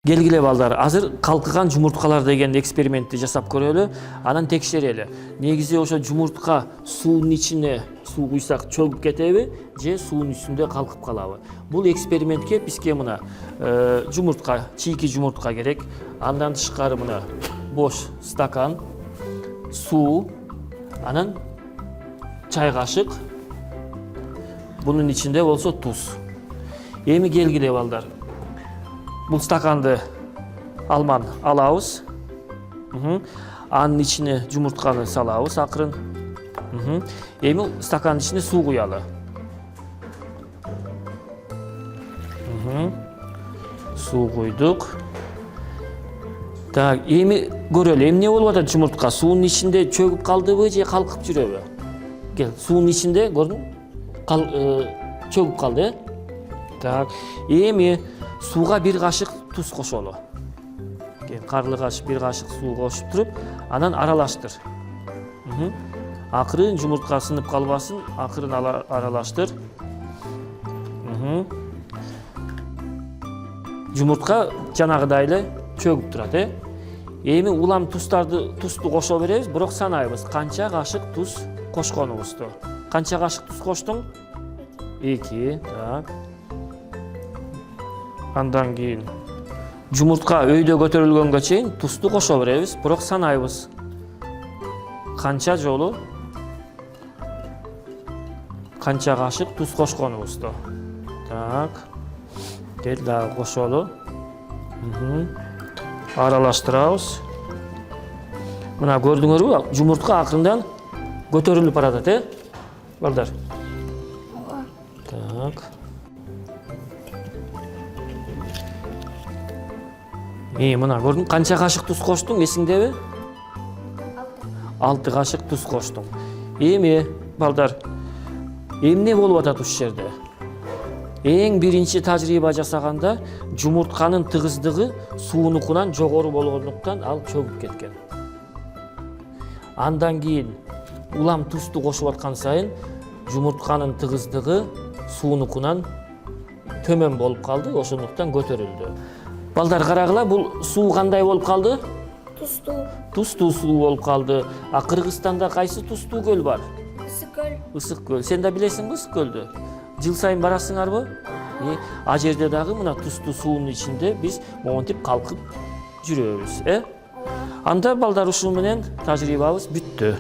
Келгиле балдар, азыр калкыган жумурткалар деген экспериментти жасап көрөлү, анан текшерели. Негизи ошо жумуртка суунун ичине суу куйсак чөгүп кетеби, же суунун үстүндө калкып калабы? Бул экспериментке бизге мына жумуртка, чийки жумуртка керек. Андан тышкары мына бош стакан, суу, анан чай кашык. Бунун ичинде болсо туз. Эми келгиле балдар. Бул стаканды алман алабыз. Анын ичине жумуртканы салабыз акырын. Эми стакандын ичине суу куялы. Суу куйдук. Так, эми көрөлү, эмне болуп атат жумуртка? Суунун ичинде чөгүп калдыбы же калкып жүрөбү? Кел, суунун ичинде көрдүң? Чөгүп калды, Так, эми сууга бир кашык туз кошолу. Карлыгаш бир кашык суу кошуп туруп, анан аралаштыр. Акырын жумуртка сынып калбасын, акырын аралаштыр. Жумуртка жанагыдай эле чөгүп турат, Эми улам тузду кошо беребиз, бирок санайбыз канча кашык туз кошконубузду. Канча кашык туз коштуң? 2, так. Андан кийин жумуртка өйдө көтөрүлгөнгө чейин тузду кошо беребиз, бирок санайбыз. Канча жолу канча кашык туз кошконубузду. Так. Кел дагы кошолу. Аралаштырабыз. Мына көрдүңөрбү? Жумуртка акырындан көтөрүлүп баратат, балдар. Так. Мына көрдүң, канча кашык туз коштуң, эсиңдеби? 6 кашык туз коштуң. Эми, балдар, эмне болуп атат ушул жерде? Эң биринчи тажрыйба жасаганда жумуртканын тыгыздыгы суунукунан жогору болгондуктан ал чөгүп кеткен. Андан кийин улам тузду кошуп аткан сайын жумуртканын тыгыздыгы суунукунан төмөн болуп калды, ошондуктан көтөрүлдү. Балдар карагыла, бул суу кандай болуп калды? Туздуу. Туздуу суу болуп калды. А Кыргызстанда кайсы туздуу көл бар? Ысык көл. Ысык көл. Сен да билесиңби ысык көлдү? Жыл сайын барасыңарбы? А жерде дагы мына туздуу суунун ичинде биз монтип калкып жүрөбүз, Анда балдар ушул менен тажрыйбабыз бүттү.